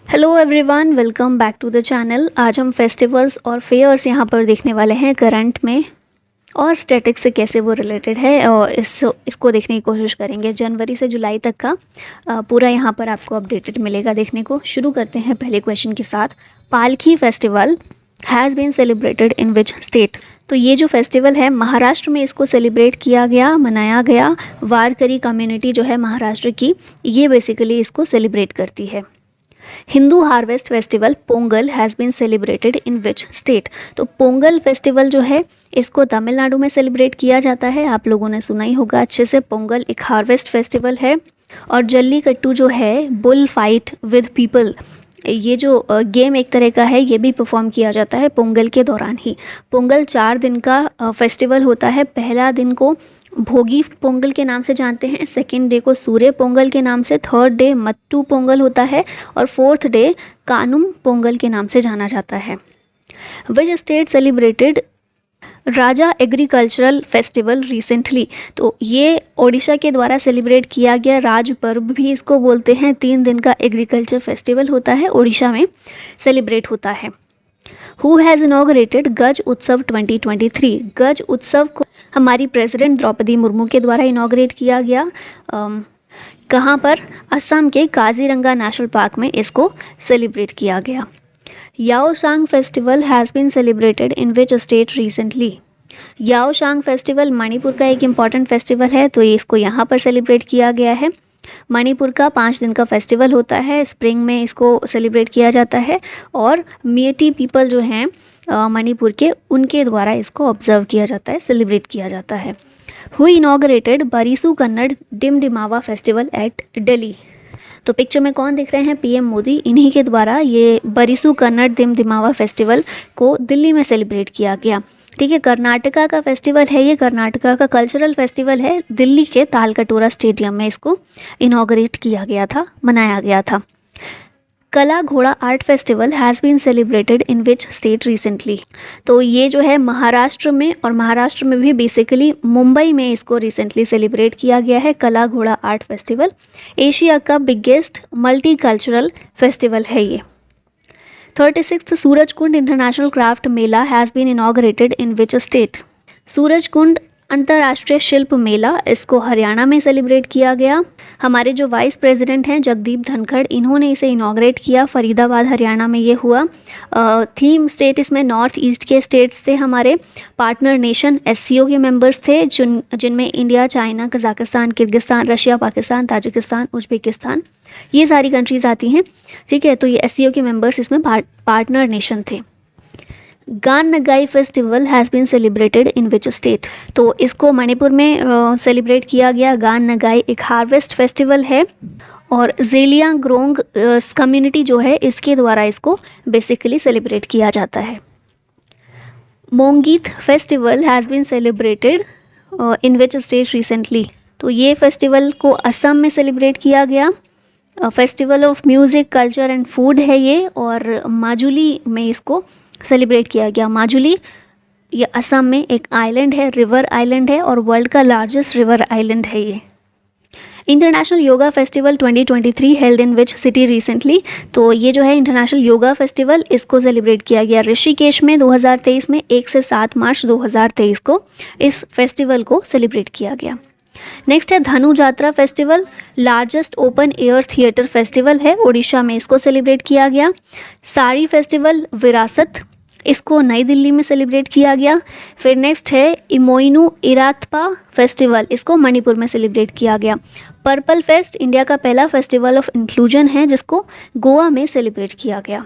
Hello everyone, welcome back to the channel. आज हम festivals और फेयर्स यहाँ पर देखने वाले हैं करंट में, और स्टैटिक्स से कैसे वो रिलेटेड है, और इसको देखने की कोशिश करेंगे। जनवरी से जुलाई तक का पूरा यहाँ पर आपको अपडेटेड मिलेगा देखने को। शुरू करते हैं पहले क्वेश्चन के साथ। Palki festival has been celebrated in which state? तो ये जो फेस्टिवल है महाराष्ट्र में इसको सेलिब्रेट किया गया, मनाया गया। वारकरी कम्युनिटी जो है महाराष्ट्र की, ये बेसिकली इसको सेलिब्रेट करती है। Hindu harvest festival Pongal has been celebrated in which state? तो पोंगल फेस्टिवल जो है इसको तमिलनाडु में सेलिब्रेट किया जाता है। आप लोगों ने सुना ही होगा अच्छे से। पोंगल एक हार्वेस्ट फेस्टिवल है। और जल्लीकट्टू जो है बुल फाइट विद पीपल, ये जो गेम एक तरह का है, ये भी परफॉर्म किया जाता है पोंगल के दौरान ही। पोंगल 4 दिन का फेस्टिवल होता है। पहला दिन को भोगी पोंगल के नाम से जानते हैं, सेकेंड डे को सूर्य पोंगल के नाम से, थर्ड डे मट्टू पोंगल होता है, और फोर्थ डे कानुम पोंगल के नाम से जाना जाता है। Which state celebrated Raja agricultural festival recently? तो ये ओडिशा के द्वारा सेलिब्रेट किया गया राज पर्व भी इसको बोलते हैं। 3 दिन का एग्रीकल्चर फेस्टिवल होता है, ओडिशा में सेलिब्रेट होता है। हु हैज़ इनॉग्रेटेड गज उत्सव 2023? गज उत्सव को हमारी प्रेसिडेंट द्रौपदी मुर्मू के द्वारा इनॉग्रेट किया गया। कहाँ पर? असम के काजीरंगा नेशनल पार्क में इसको सेलिब्रेट किया गया। Yaoshang festival has been celebrated in which state recently? Yaoshang festival Manipur का एक इम्पॉर्टेंट फेस्टिवल है, तो इसको यहाँ पर सेलिब्रेट किया गया है। मणिपुर का 5 दिन का फेस्टिवल होता है। स्प्रिंग में इसको सेलिब्रेट किया जाता है, और मेटी पीपल जो हैं मणिपुर के, उनके द्वारा इसको ऑब्जर्व किया जाता है, सेलिब्रेट किया जाता है। Who inaugurated Barisu Kannada Dimdimava festival at Delhi? तो पिक्चर में कौन दिख रहे हैं? पीएम मोदी। इन्हीं के द्वारा ये बरिसू कन्नड़ डिमडिमावा फेस्टिवल को दिल्ली में सेलिब्रेट किया गया। ठीक है, कर्नाटका का फेस्टिवल है ये, कर्नाटका का कल्चरल फेस्टिवल है। दिल्ली के तालकटोरा स्टेडियम में इसको इनॉग्रेट किया गया था, मनाया गया था। Kala Ghoda art festival has been celebrated in which state recently? तो ये जो है महाराष्ट्र में, और महाराष्ट्र में भी बेसिकली मुंबई में इसको रिसेंटली सेलिब्रेट किया गया है। Kala Ghoda art festival Asia का बिगेस्ट मल्टी कल्चरल फेस्टिवल है ये। 36th Surajkund international craft Mela has been inaugurated in which state? Surajkund अंतर्राष्ट्रीय शिल्प मेला, इसको हरियाणा में सेलिब्रेट किया गया। हमारे जो वाइस प्रेसिडेंट हैं जगदीप धनखड़, इन्होंने इसे इनॉग्रेट किया। फरीदाबाद हरियाणा में ये हुआ। थीम स्टेट इसमें नॉर्थ ईस्ट के स्टेट्स थे। हमारे पार्टनर नेशन एससीओ के मेंबर्स थे, जिनमें India, China, Kazakhstan, Kyrgyzstan, Russia, Pakistan, Tajikistan, Uzbekistan, ये सारी कंट्रीज़ आती हैं। ठीक है, तो ये एससीओ के मेंबर्स इसमें पार्टनर नेशन थे। Gaan Ngai festival has been celebrated in which state? तो इसको मणिपुर में सेलिब्रेट किया गया। गान नगाई एक हार्वेस्ट फेस्टिवल है, और जेलियांगरोंग कम्युनिटी जो है इसके द्वारा इसको बेसिकली सेलिब्रेट किया जाता है। Mongeet festival has been celebrated in which state recently? तो ये फेस्टिवल को असम में सेलिब्रेट किया गया। Festival of music, culture and food है ये, और माजुली में इसको सेलिब्रेट किया गया। माजुली ये असम में एक आइलैंड है, रिवर आइलैंड है, और वर्ल्ड का लार्जेस्ट रिवर आइलैंड है ये। International yoga festival 2023 held in which city recently? तो ये जो है इंटरनेशनल योगा फेस्टिवल, इसको सेलिब्रेट किया गया ऋषिकेश में 2023 में। 1 से 7 मार्च 2023 को इस फेस्टिवल को सेलिब्रेट किया गया। नेक्स्ट है Dhanu Jatra festival, largest open air theatre festival है, ओडिशा में इसको सेलिब्रेट किया गया। साड़ी फेस्टिवल विरासत, इसको नई दिल्ली में सेलिब्रेट किया गया। फिर नेक्स्ट है इमोइनू इरातपा फेस्टिवल, इसको मणिपुर में सेलिब्रेट किया गया। पर्पल फेस्ट इंडिया का पहला फेस्टिवल ऑफ इंक्लूजन है, जिसको गोवा में सेलिब्रेट किया गया।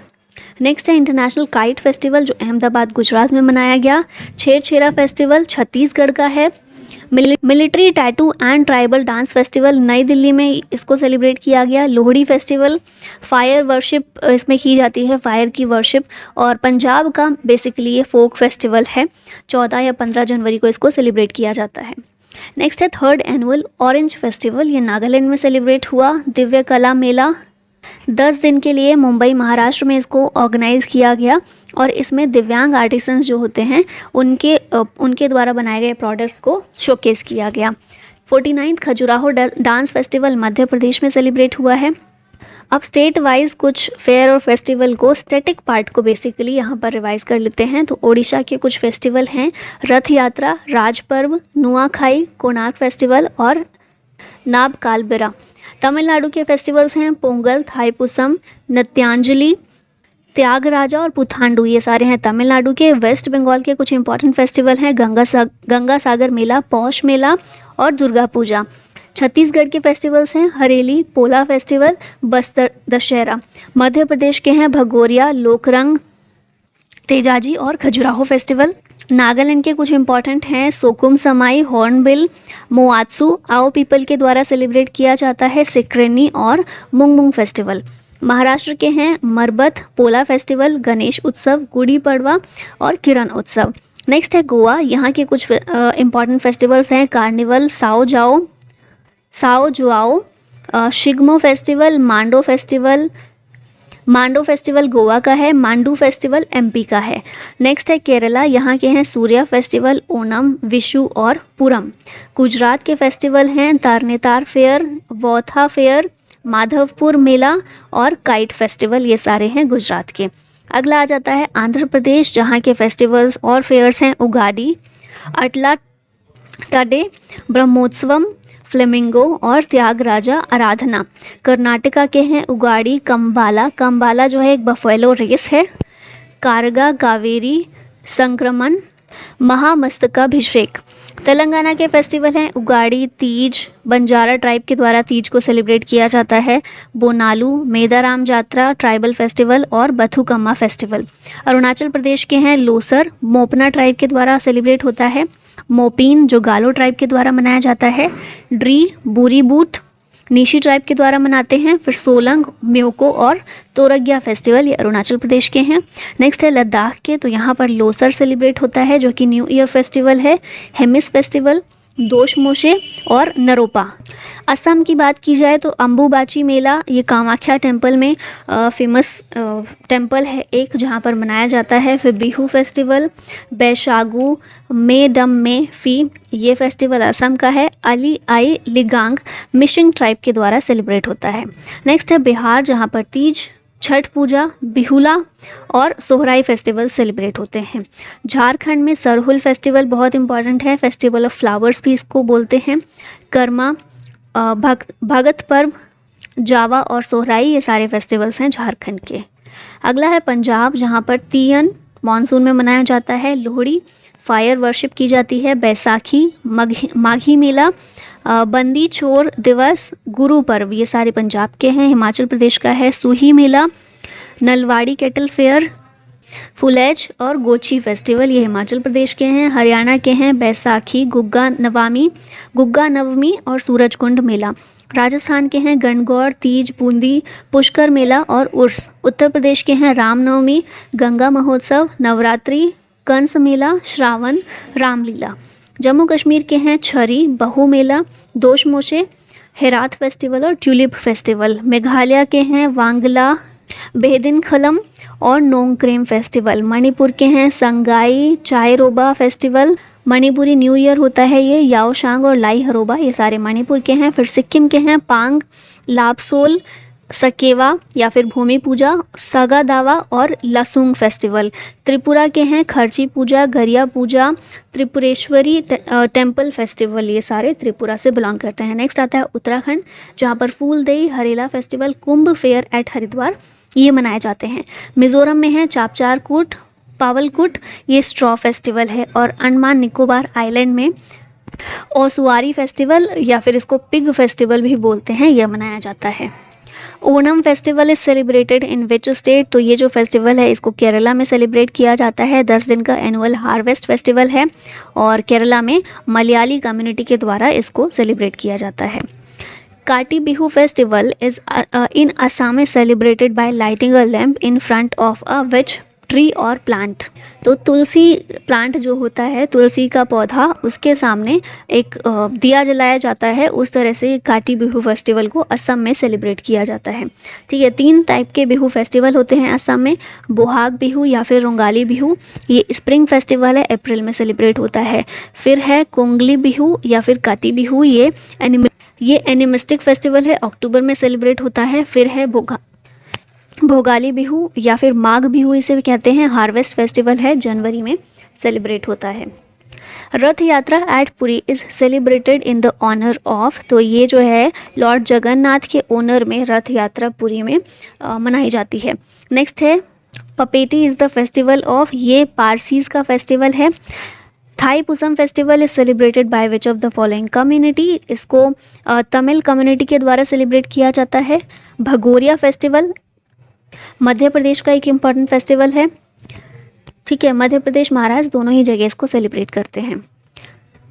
नेक्स्ट है इंटरनेशनल काइट फेस्टिवल, जो अहमदाबाद गुजरात में मनाया गया। छेरछेरा फेस्टिवल छत्तीसगढ़ का है। Military tattoo and tribal dance festival नई दिल्ली में इसको सेलिब्रेट किया गया। लोहड़ी फेस्टिवल, फायर वर्शिप इसमें की जाती है, फायर की वर्शिप, और पंजाब का बेसिकली ये फोक फेस्टिवल है। 14 या 15 जनवरी को इसको सेलिब्रेट किया जाता है। नेक्स्ट है 3rd एनुअल ऑरेंज फेस्टिवल, ये नागालैंड में सेलिब्रेट हुआ। दिव्य कला मेला 10 दिन के लिए मुंबई महाराष्ट्र में इसको ऑर्गेनाइज किया गया, और इसमें दिव्यांग आर्टिसंस जो होते हैं उनके द्वारा बनाए गए प्रोडक्ट्स को शोकेस किया गया। 49th Khajuraho dance festival Madhya Pradesh में सेलिब्रेट हुआ है। अब स्टेट वाइज कुछ फेयर और फेस्टिवल को, स्टैटिक पार्ट को बेसिकली यहाँ पर रिवाइज कर लेते हैं। तो ओडिशा के कुछ फेस्टिवल हैं रथ यात्रा, राज पर्व, नुआखाई, कोणार्क फेस्टिवल और नाब कालबेरा। तमिलनाडु के फेस्टिवल्स हैं पोंगल, थाईपुसम, नृत्यांजलि, त्यागराजा और पुथांडु, ये सारे हैं तमिलनाडु के। वेस्ट बंगाल के कुछ इंपॉर्टेंट फेस्टिवल हैं गंगा सागर मेला, पौष मेला और दुर्गा पूजा। छत्तीसगढ़ के फेस्टिवल्स हैं हरेली, पोला फेस्टिवल, बस्तर दशहरा। मध्य प्रदेश के हैं भगोरिया, लोकरंग, तेजाजी और खजुराहो फेस्टिवल। नागालैंड के कुछ इंपॉर्टेंट हैं सोकुम समाई, हॉर्नबिल, मोआत्सु, आओ पीपल के द्वारा सेलिब्रेट किया जाता है सिक्रेनी और मुंगमुंग फेस्टिवल। महाराष्ट्र के हैं मरबत, पोला फेस्टिवल, गणेश उत्सव, गुड़ी पड़वा और किरण उत्सव। नेक्स्ट है गोवा। यहाँ के कुछ इंपॉर्टेंट फेस्टिवल्स हैं कार्निवल, साओ जुआओ, शिग्मो फेस्टिवल, मांडो फेस्टिवल गोवा का है, मांडू फेस्टिवल एमपी का है। नेक्स्ट है केरला। यहाँ के हैं सूर्या फेस्टिवल, ओणम, विशु और पुरम। गुजरात के फेस्टिवल हैं तारनेतार फेयर, वौथा फेयर, माधवपुर मेला और काइट फेस्टिवल, ये सारे हैं गुजरात के। अगला आ जाता है आंध्र प्रदेश, जहाँ के फेस्टिवल्स और फेयर्स हैं उगाडी, अटला टडे, ब्रह्मोत्सवम, फ्लेमिंगो और त्यागराजा आराधना। कर्नाटका के हैं उगाड़ी, कंबाला जो है एक बफेलो रेस है, कारगा कावेरी संक्रमण, महामस्तकाभिषेक। तेलंगाना के फेस्टिवल हैं उगाड़ी, तीज, बंजारा ट्राइब के द्वारा तीज को सेलिब्रेट किया जाता है, बोनालू, मेदाराम जात्रा ट्राइबल फेस्टिवल और बथुकम्मा फेस्टिवल। अरुणाचल प्रदेश के हैं लोसर, मोपना ट्राइब के द्वारा सेलिब्रेट होता है, मोपिन जो गालो ट्राइब के द्वारा मनाया जाता है, ड्री, बूरी बूट निशी ट्राइब के द्वारा मनाते हैं, फिर सोलंग, म्योको और तोरग्या फेस्टिवल, ये अरुणाचल प्रदेश के हैं। नेक्स्ट है लद्दाख के, तो यहाँ पर लोसर सेलिब्रेट होता है जो कि न्यू ईयर फेस्टिवल है, हेमिस फेस्टिवल, दोशमोशे और नरोपा। असम की बात की जाए तो अम्बुबाची मेला, ये कामाख्या टेम्पल में फेमस टेम्पल है एक, जहाँ पर मनाया जाता है। फिर बिहू फेस्टिवल, बैशागु, मे फी, ये फेस्टिवल असम का है। अली आई लिगांग मिशिंग ट्राइब के द्वारा सेलिब्रेट होता है। नेक्स्ट है बिहार, जहाँ पर तीज, छठ पूजा, बिहुला और सोहराई फेस्टिवल सेलिब्रेट होते हैं। झारखंड में सरहुल फेस्टिवल बहुत इंपॉर्टेंट है, फेस्टिवल ऑफ फ्लावर्स भी इसको बोलते हैं। कर्मा, भगत पर्व, जावा और सोहराई, ये सारे फेस्टिवल्स हैं झारखंड के। अगला है पंजाब, जहाँ पर तीयन मानसून में मनाया जाता है, लोहड़ी, फायर वर्शिप की जाती है, बैसाखी, माघी मेला, बंदी छोर दिवस, गुरु पर्व, ये सारे पंजाब के हैं। हिमाचल प्रदेश का है सूही मेला, नलवाड़ी कैटल फेयर, फुलेज और गोची फेस्टिवल, ये हिमाचल प्रदेश के हैं। हरियाणा के हैं बैसाखी, गुग्गा नवमी और सूरजकुंड मेला। राजस्थान के हैं गणगौर, तीज, बूंदी, पुष्कर मेला और उर्स। उत्तर प्रदेश के हैं रामनवमी, गंगा महोत्सव, नवरात्रि, कंस मेला, श्रावण, रामलीला। जम्मू कश्मीर के हैं छरी, बहु मेला, दोशमोशे, हेरात फेस्टिवल और ट्यूलिप फेस्टिवल। मेघालय के हैं वांगला, बेदिन खलम और नोंगक्रेम फेस्टिवल। मणिपुर के हैं Sangai Cheiraoba festival, Manipuri new year होता है ये, याओशांग और लाई हरोबा, ये सारे मणिपुर के हैं। फिर सिक्किम के हैं पांग, लापसोल, सकेवा या फिर भूमि पूजा, सगा दावा और लसुंग फेस्टिवल। त्रिपुरा के हैं खर्ची पूजा, गरिया पूजा, त्रिपुरेश्वरी टेम्पल फेस्टिवल, ये सारे त्रिपुरा से बिलोंग करते हैं। नेक्स्ट आता है उत्तराखंड, जहाँ पर फूलदेई हरेला फेस्टिवल, कुंभ फेयर एट हरिद्वार, ये मनाए जाते हैं। मिज़ोरम में है चापचार कूट, पावलकुट, ये स्ट्रॉ फेस्टिवल है। और अंडमान निकोबार आइलैंड में ओसुआरी फेस्टिवल या फिर इसको पिग फेस्टिवल भी बोलते हैं, यह मनाया जाता है। Onam festival is celebrated in which state, तो ये जो फेस्टिवल है इसको केरला में सेलिब्रेट किया जाता है। 10 दिन का एनुअल हार्वेस्ट फेस्टिवल है और केरला में मलयाली कम्युनिटी के द्वारा इसको सेलिब्रेट किया जाता है। काटी Bihu festival is in Assam is celebrated by lighting a lamp in front of a which tree और प्लांट। तो तुलसी प्लांट जो होता है, तुलसी का पौधा, उसके सामने एक दिया जलाया जाता है। उस तरह से काटी बिहू फेस्टिवल को असम में सेलिब्रेट किया जाता है। ठीक है, 3 टाइप के बिहू फेस्टिवल होते हैं असम में। बोहाग बिहू या फिर रोंगाली बिहू, ये स्प्रिंग फेस्टिवल है, अप्रैल में सेलिब्रेट होता है। फिर है कोंगली बिहू या फिर काटी बिहू, ये ये एनिमिस्टिक फेस्टिवल है, अक्टूबर में सेलिब्रेट होता है। फिर है भोगाली बिहू या फिर माघ बिहू इसे भी कहते हैं, हार्वेस्ट फेस्टिवल है, जनवरी में सेलिब्रेट होता है। Rath Yatra at Puri is celebrated in the honour of, तो ये जो है लॉर्ड जगन्नाथ के ऑनर में रथ यात्रा पुरी में मनाई जाती है। नेक्स्ट है पपेटी इज़ द फेस्टिवल ऑफ, ये पारसीज का फेस्टिवल है। Thaipusam festival is celebrated by which of the following community, इसको तमिल कम्युनिटी के द्वारा सेलिब्रेट किया जाता है। भगोरिया फेस्टिवल मध्य प्रदेश का एक इम्पॉर्टेंट फेस्टिवल है, ठीक है, मध्य प्रदेश महाराष्ट्र दोनों ही जगह इसको सेलिब्रेट करते हैं।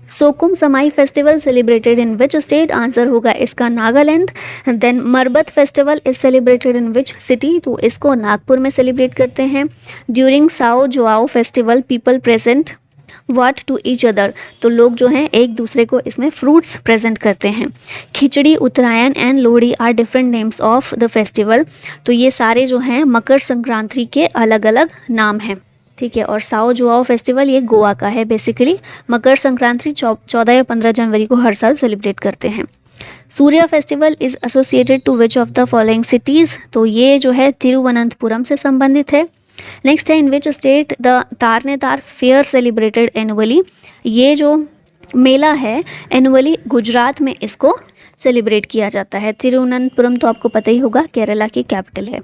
Sokum Samai festival celebrated in which state, answer होगा इसका Nagaland. Then Marbat festival is celebrated in which city, तो इसको नागपुर में सेलिब्रेट करते हैं। During Sao Joao festival people present what to each other, तो लोग जो हैं एक दूसरे को इसमें फ्रूट्स प्रेजेंट करते हैं। Khichdi, Uttarayan and Lohri are different names of the festival, तो ये सारे जो हैं मकर संक्रांति के अलग अलग नाम हैं, ठीक है। और साओ जोआओ फेस्टिवल ये गोवा का है बेसिकली। मकर संक्रांति 14 या 15 जनवरी को हर साल सेलिब्रेट करते हैं। Surya festival is associated to which of the following cities, तो ये जो है तिरुवनंतपुरम से संबंधित है। नेक्स्ट है in which state the Tarnetar fair celebrated annually, ये जो मेला है एनुअली गुजरात में इसको सेलिब्रेट किया जाता है। तिरुवनंतपुरम तो आपको पता ही होगा केरला की कैपिटल है।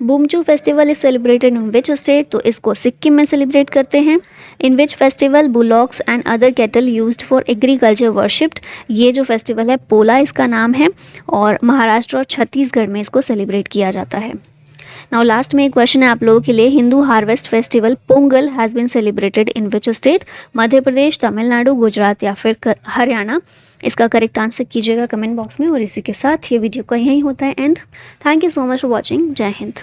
Bumchu festival is celebrated in which state, तो इसको सिक्किम में सेलिब्रेट करते हैं। In which festival bullocks and other cattle used for agriculture worshipped, ये जो फेस्टिवल है पोला इसका नाम है, और महाराष्ट्र और छत्तीसगढ़ में इसको सेलिब्रेट किया जाता है। नाउ लास्ट में एक क्वेश्चन है आप लोगों के लिए, Hindu harvest festival Pongal has been celebrated in which state, Madhya Pradesh, Tamil Nadu, Gujarat या फिर हरियाणा। इसका करेक्ट आंसर कीजिएगा कमेंट बॉक्स में। और इसी के साथ ये वीडियो का यहीं होता है and. Thank you so much for watching. जय हिंद।